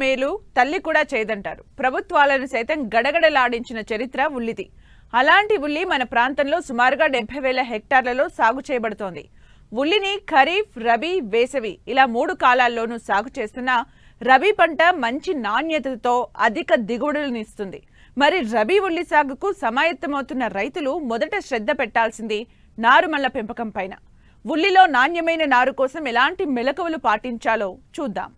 మేలు తల్లి కూడా చేయదంటారు. ప్రభుత్వాలను సైతం గడగడలాడించిన చరిత్ర ఉల్లిది. అలాంటి ఉల్లి మన ప్రాంతంలో సుమారుగా 70,000 హెక్టార్లలో సాగు చేయబడుతోంది. ఉల్లిని ఖరీఫ్, రబీ, వేసవి ఇలా 3 కాలాల్లోనూ సాగు చేస్తున్న రబీ పంట మంచి నాణ్యతతో అధిక దిగుబడులనిస్తుంది. మరి రబీ ఉల్లి సాగుకు సమాయత్తమవుతున్న రైతులు మొదట శ్రద్ధ పెట్టాల్సింది నారుమళ్ల పెంపకం పైన. ఉల్లిలో నాణ్యమైన నారు కోసం ఎలాంటి మెలకువలు పాటించాలో చూద్దాం.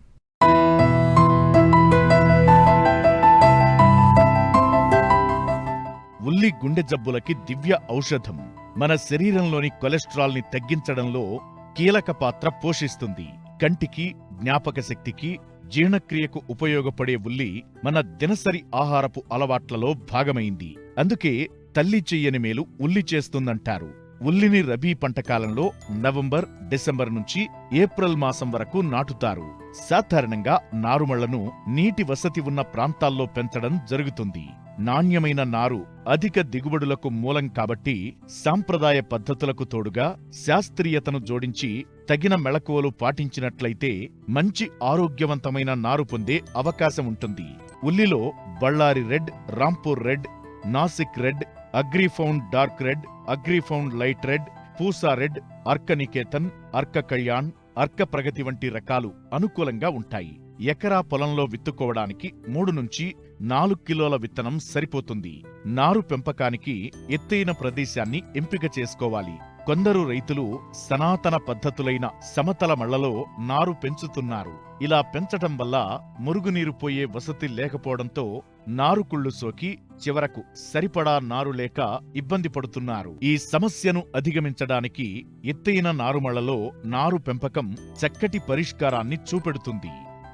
ఉల్లి గుండె జబ్బులకి దివ్య ఔషధం. మన శరీరంలోని కొలెస్ట్రాల్ ని తగ్గించడంలో కీలక పాత్ర పోషిస్తుంది. కంటికి, జ్ఞాపక శక్తికి, జీర్ణక్రియకు ఉపయోగపడే ఉల్లి మన దినసరి ఆహారపు అలవాట్లలో భాగమైంది. అందుకే తల్లి చెయ్యని మేలు ఉల్లి చేస్తుందంటారు. ఉల్లిని రబీ పంటకాలంలో నవంబర్, డిసెంబర్ నుంచి ఏప్రిల్ మాసం వరకు నాటుతారు. సాధారణంగా నారుమళ్లను నీటి వసతి ఉన్న ప్రాంతాల్లో పెంచడం జరుగుతుంది. నాణ్యమైన నారు అధిక దిగుబడులకు మూలం కాబట్టి సాంప్రదాయ పద్ధతులకు తోడుగా శాస్త్రీయతను జోడించి తగిన మెళకువలు పాటించినట్లయితే మంచి ఆరోగ్యవంతమైన నారు పొందే అవకాశం ఉంటుంది. ఉల్లిలో Ballari red, Rampur red, Nashik red, అగ్రిఫౌండ్ dark red, అగ్రిఫౌండ్ light red, Pusa red, అర్కనికేతన్, Arka Kalyan, Arka ప్రగతి వంటి రకాలు అనుకూలంగా ఉంటాయి. ఎకరా పొలంలో విత్తుకోవడానికి 3 నుంచి 4 కిలోల విత్తనం సరిపోతుంది. నారు పెంపకానికి ఎత్తైన ప్రదేశాన్ని ఎంపిక చేసుకోవాలి. కొందరు రైతులు సనాతన పద్ధతులైన సమతల మళ్లలో నారు పెంచుతున్నారు. ఇలా పెంచటం వల్ల మురుగునీరు పోయే వసతి లేకపోవడంతో నారుకుళ్లు సోకి చివరకు సరిపడా నారు లేక ఇబ్బంది పడుతున్నారు. ఈ సమస్యను అధిగమించడానికి ఎత్తైన నారుమళ్లలో నారు పెంపకం చక్కటి పరిష్కారాన్ని చూపెడుతుంది.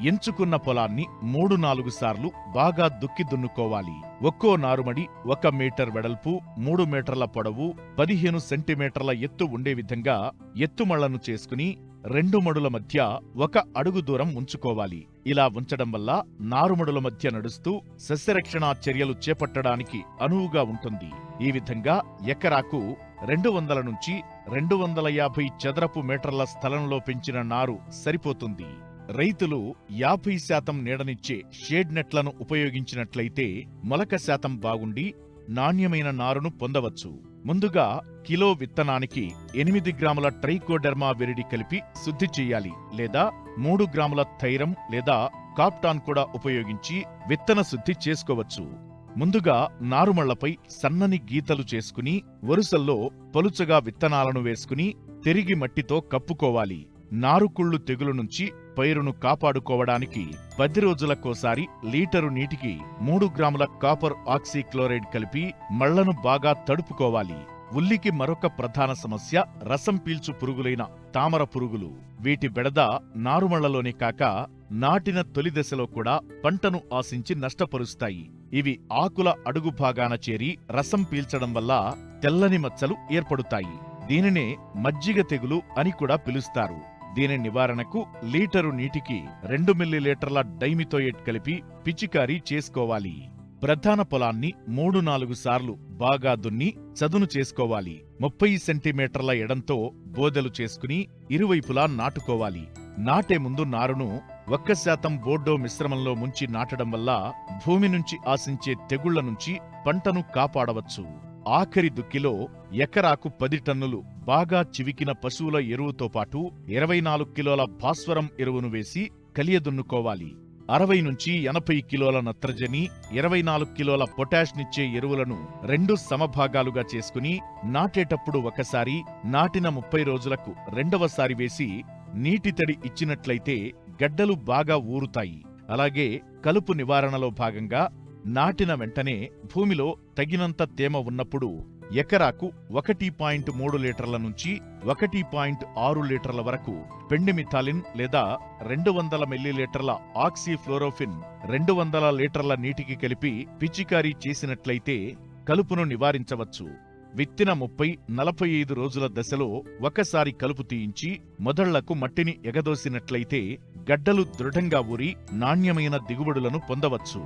ఎంచుకున్న పొలాన్ని 3-4 సార్లు బాగా దుక్కి దున్నుకోవాలి. ఒక్కో నారుమడి 1 మీటర్ వెడల్పు, 3 మీటర్ల పొడవు, 15 సెంటీమీటర్ల ఎత్తు ఉండే విధంగా ఎత్తుమళ్లను చేసుకుని 2 మడుల మధ్య 1 అడుగు దూరం ఉంచుకోవాలి. ఇలా ఉంచడం వల్ల నారుమడుల మధ్య నడుస్తూ సస్యరక్షణా చర్యలు చేపట్టడానికి అనువుగా ఉంటుంది. ఈ విధంగా ఎకరాకు 200 నుంచి 250 చదరపు మీటర్ల స్థలంలో పెంచిన నారు సరిపోతుంది. రైతులు 50% నీడనిచ్చే షేడ్ నెట్లను ఉపయోగించినట్లయితే మొలక శాతం బాగుండి నాణ్యమైన నారును పొందవచ్చు. ముందుగా కిలో విత్తనానికి 8 గ్రాముల ట్రైకోడెర్మా విరిడి కలిపి శుద్ధి చెయ్యాలి. లేదా 3 గ్రాముల థైరం లేదా కాప్టాన్ కూడా ఉపయోగించి విత్తన శుద్ధి చేసుకోవచ్చు. ముందుగా నారుమళ్లపై సన్నని గీతలు చేసుకుని వరుసల్లో పలుచగా విత్తనాలను వేసుకుని తిరిగి మట్టితో కప్పుకోవాలి. నారుకుళ్ళు తెగులు నుంచి పైరును కాపాడుకోవడానికి 10 రోజులకోసారి లీటరు నీటికి 3 గ్రాముల కాపర్ ఆక్సీక్లోరైడ్ కలిపి మళ్లను బాగా తడుపుకోవాలి. ఉల్లికి మరొక ప్రధాన సమస్య రసం పీల్చు పురుగులైన తామర పురుగులు. వీటి బెడద నారుమళ్లలోనే కాక నాటిన తొలి దశలో కూడా పంటను ఆశించి నష్టపరుస్తాయి. ఇవి ఆకుల అడుగు భాగాన చేరి రసం పీల్చడం వల్ల తెల్లని మచ్చలు ఏర్పడుతాయి. దీనినే మజ్జిగ తెగులు అని కూడా పిలుస్తారు. దీని నివారణకు లీటరు నీటికి 2 మిల్లీలీటర్ల డైమిథోయేట్ కలిపి పిచికారీ చేసుకోవాలి. ప్రధాన పొలాన్ని 3-4 సార్లు బాగా దున్ని చదును చేసుకోవాలి. 30 సెంటీమీటర్ల ఎడంతో బోదెలు చేసుకుని ఇరువైపులా నాటుకోవాలి. నాటే ముందు నారును 1% బోర్డో మిశ్రమంలో ముంచి నాటడం వల్ల భూమి నుంచి ఆశించే తెగుళ్ల నుంచి పంటను కాపాడవచ్చు. ఆఖరి దుక్కిలో ఎకరాకు 10 టన్నులు బాగా చివికిన పశువుల ఎరువుతో పాటు 24 కిలోల భాస్వరం ఎరువును వేసి కలియదున్నుకోవాలి. 60 నుంచి 80 కిలోల నత్రజని, 24 కిలోల పొటాష్నిచ్చే ఎరువులను 2 సమభాగాలుగా చేసుకుని నాటేటప్పుడు ఒకసారి, నాటిన 30 రోజులకు రెండవసారి వేసి నీటి తడి ఇచ్చినట్లయితే గడ్డలు బాగా ఊరుతాయి. అలాగే కలుపు నివారణలో భాగంగా నాటిన వెంటనే భూమిలో తగినంత తేమ ఉన్నప్పుడు ఎకరాకు 1.3 లీటర్ల నుంచి 1.6 లీటర్ల వరకు పెండిమిథాలిన్ లేదా 200 మిల్లీలీటర్ల ఆక్సీఫ్లోరోఫిన్ 200 లీటర్ల నీటికి కలిపి పిచికారీ చేసినట్లయితే కలుపును నివారించవచ్చు. విత్తిన 30-45 రోజుల దశలో ఒకసారి కలుపు తీయించి మొదళ్లకు మట్టిని ఎగదోసినట్లయితే గడ్డలు దృఢంగా ఊరి నాణ్యమైన దిగుబడులను పొందవచ్చు.